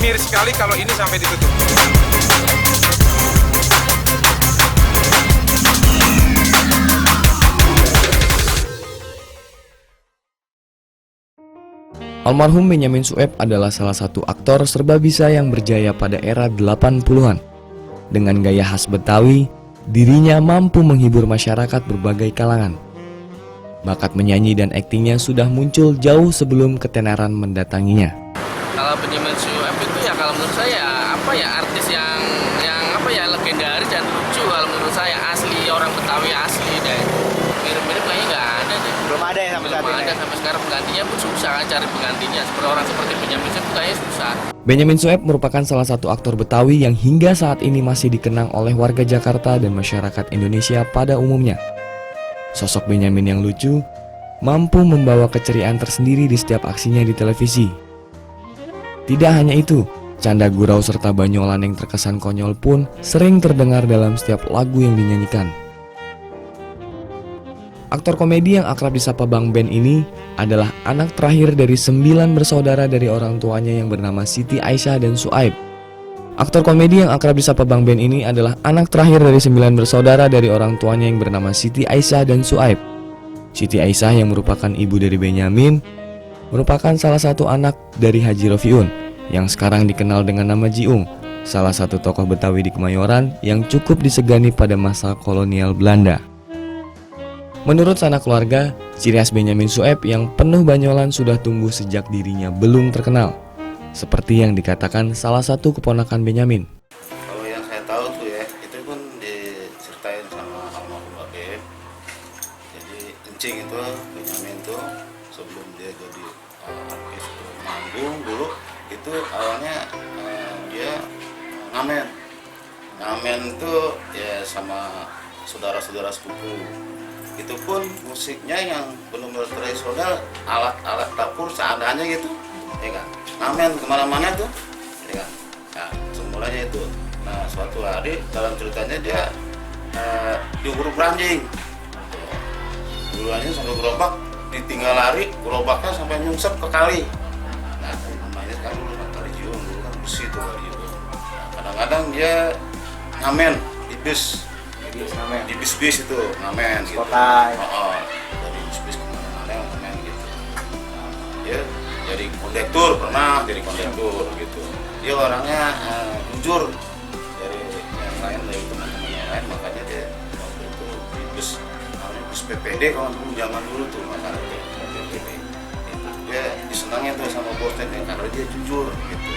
miris sekali kalau ini sampai ditutup. Almarhum Benyamin Sueb adalah salah satu aktor serba bisa yang berjaya pada era 80-an. Dengan gaya khas Betawi, dirinya mampu menghibur masyarakat berbagai kalangan. Bakat menyanyi dan aktingnya sudah muncul jauh sebelum ketenaran mendatanginya. Kalau Benyamin Sueb itu ya kalau menurut saya artis yang legendaris dan lucu kalau menurut saya, asli orang Betawi asli deh. Mirip-mirip kayaknya nggak ada deh. Belum ada ya Sampai sekarang penggantinya pun susah cari penggantinya. Seperti Benyamin Sueb kayaknya susah. Benyamin Sueb merupakan salah satu aktor Betawi yang hingga saat ini masih dikenang oleh warga Jakarta dan masyarakat Indonesia pada umumnya. Sosok Benyamin yang lucu mampu membawa keceriaan tersendiri di setiap aksinya di televisi. Tidak hanya itu, canda gurau serta banyolan yang terkesan konyol pun sering terdengar dalam setiap lagu yang dinyanyikan. Aktor komedi yang akrab disapa Bang Ben ini adalah anak terakhir dari 9 bersaudara dari orang tuanya yang bernama Siti Aisyah dan Suaib. Aktor komedi yang akrab disapa Bang Ben ini adalah anak terakhir dari 9 bersaudara dari orang tuanya yang bernama Siti Aisyah dan Suaib. Siti Aisyah yang merupakan ibu dari Benyamin merupakan salah satu anak dari Haji Rofiun yang sekarang dikenal dengan nama Jiung, salah satu tokoh Betawi di Kemayoran yang cukup disegani pada masa kolonial Belanda. Menurut sanak keluarga, ciri khas Benyamin Sueb yang penuh banyolan sudah tumbuh sejak dirinya belum terkenal. Seperti yang dikatakan salah satu keponakan Benyamin. Kalau yang saya tahu tuh ya, itu pun diceritain sama almarhum Babe. Jadi Encing itu, Benyamin tuh sebelum dia jadi artis manggung dulu, itu awalnya dia ngamen. Ngamen tuh ya sama saudara-saudara sepupu. Itu pun musiknya yang benar-benar tradisional, alat-alat dapur seadanya gitu, ya kan. Ngamen kemana-mana tuh, ya kan. Nah, semulanya itu. Nah, suatu hari dalam ceritanya dia diurut ranjing. Duluannya sampai gerobak, ditinggal lari, gerobaknya sampai nyungsep ke kali. Nah, namanya kan dulu kali Jiung, dulu kan besi tuh kali Jiung. Nah, kadang-kadang dia ngamen di bis. Di bis-bis itu ngamen gitu. Dari bis-bis kemana-mana ngamen gitu. Nah, dia jadi kondektur, pernah jadi kondektur gitu. Dia orangnya jujur dari yang lain, dari teman-teman yang lain, makanya dia waktu itu di bus PPD kalau dulu zaman dulu tuh makanya PPD itu dia disenangin tuh sama bosnya karena dia jujur gitu.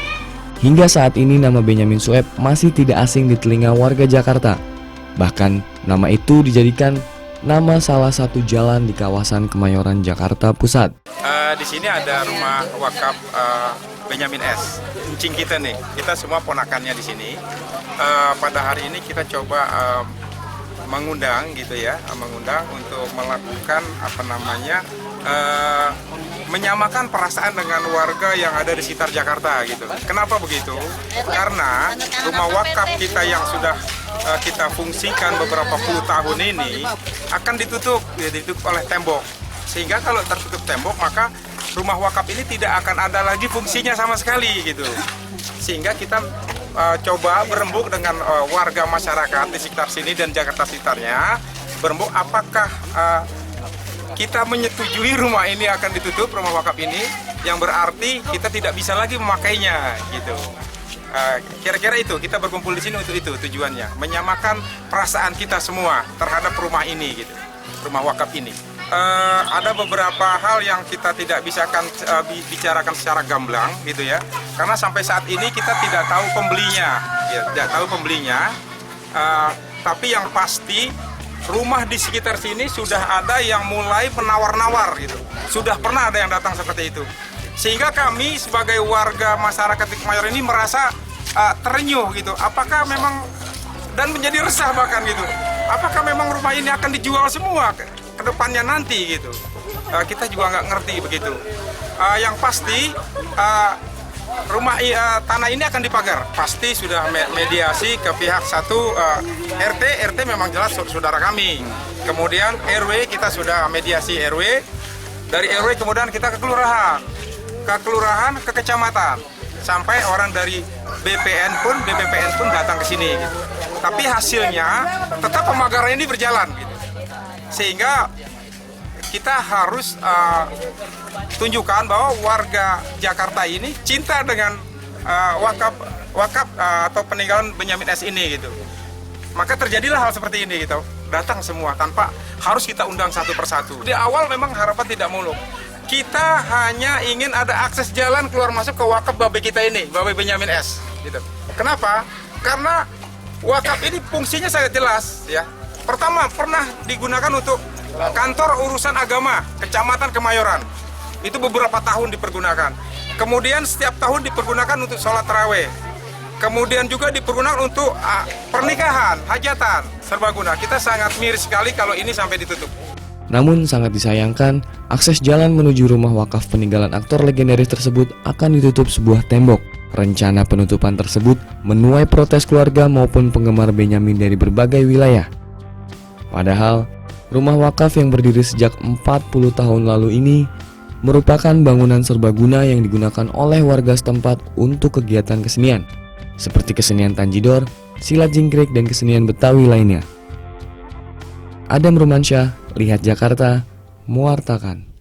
Hingga saat ini nama Benyamin Sueb masih tidak asing di telinga warga Jakarta. Bahkan nama itu dijadikan nama salah satu jalan di kawasan Kemayoran, Jakarta Pusat. Di sini ada rumah wakaf Benyamin S. Encing kita nih, kita semua ponakannya di sini. Pada hari ini kita coba mengundang gitu ya, mengundang untuk melakukan menyamakan perasaan dengan warga yang ada di sekitar Jakarta gitu. Kenapa begitu? Karena rumah wakaf kita yang sudah kita fungsikan beberapa puluh tahun ini akan ditutup oleh tembok. Sehingga kalau tertutup tembok maka rumah wakaf ini tidak akan ada lagi fungsinya sama sekali gitu. Sehingga kita coba berembuk dengan warga masyarakat di sekitar sini dan Jakarta sekitarnya, berembuk apakah kita menyetujui rumah ini akan ditutup, rumah wakaf ini, yang berarti kita tidak bisa lagi memakainya gitu. Kira-kira itu, kita berkumpul di sini untuk itu tujuannya, menyamakan perasaan kita semua terhadap rumah ini gitu, rumah wakaf ini. Ada beberapa hal yang kita tidak bisa bicarakan secara gamblang gitu ya, karena sampai saat ini kita tidak tahu pembelinya, ya, tidak tahu pembelinya. Tapi yang pasti rumah di sekitar sini sudah ada yang mulai menawar-nawar gitu, sudah pernah ada yang datang seperti itu, sehingga kami sebagai warga masyarakat di Kemayoran ini merasa terenyuh gitu. Apakah memang, dan menjadi resah bahkan gitu, apakah memang rumah ini akan dijual semua ke depannya nanti gitu. Kita juga nggak ngerti begitu. Yang pasti tanah ini akan dipagar. Pasti sudah mediasi ke pihak satu, RT memang jelas saudara kami. Kemudian RW kita sudah mediasi RW. Dari RW kemudian kita ke kelurahan, ke kecamatan. sampai orang dari BPPN pun datang ke sini gitu. Tapi hasilnya tetap pemagaran ini berjalan gitu. Sehingga kita harus tunjukkan bahwa warga Jakarta ini cinta dengan wakaf atau peninggalan Benyamin S ini gitu. Maka terjadilah hal seperti ini gitu. Datang semua tanpa harus kita undang satu persatu. Di awal memang harapan tidak muluk. Kita hanya ingin ada akses jalan keluar masuk ke wakaf Babe kita ini, Babe Benyamin S gitu. Kenapa? Karena wakaf ini fungsinya sangat jelas ya. Pertama, pernah digunakan untuk kantor urusan agama Kecamatan Kemayoran. Itu beberapa tahun dipergunakan. Kemudian setiap tahun dipergunakan untuk sholat taraweh. Kemudian juga dipergunakan untuk pernikahan, hajatan, serbaguna. Kita sangat miris sekali kalau ini sampai ditutup. Namun sangat disayangkan, akses jalan menuju rumah wakaf peninggalan aktor legendaris tersebut akan ditutup sebuah tembok. Rencana penutupan tersebut menuai protes keluarga maupun penggemar Benyamin dari berbagai wilayah. Padahal, rumah wakaf yang berdiri sejak 40 tahun lalu ini merupakan bangunan serbaguna yang digunakan oleh warga setempat untuk kegiatan kesenian, seperti kesenian Tanjidor, silat jingkrik, dan kesenian Betawi lainnya. Adam Rumansyah, Lihat Jakarta, mewartakan.